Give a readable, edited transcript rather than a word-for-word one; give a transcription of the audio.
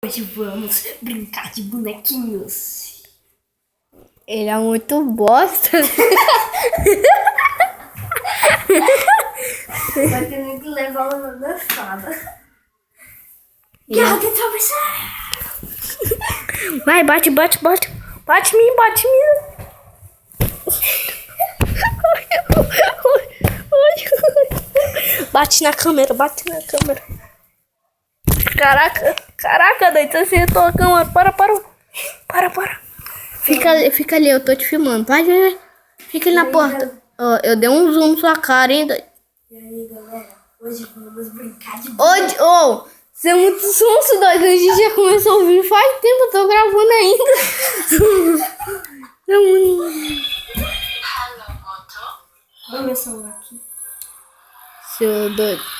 Hoje vamos brincar de bonequinhos. Ele é muito bosta. Vai ter que levar uma dançada. Guerra de atravessar! Vai, bate. Bate em mim. Bate na câmera. Caraca, daí tu acertou a câmera. Para. Fica ali, eu tô te filmando. Vai. Fica ali na porta. Ó, eu dei um zoom na sua cara ainda. E aí, galera? Hoje vamos brincar de Você é muito sonso, doido. A gente já começou a ouvir faz tempo, eu tô gravando ainda. Vamos ver o celular aqui. Seu doido.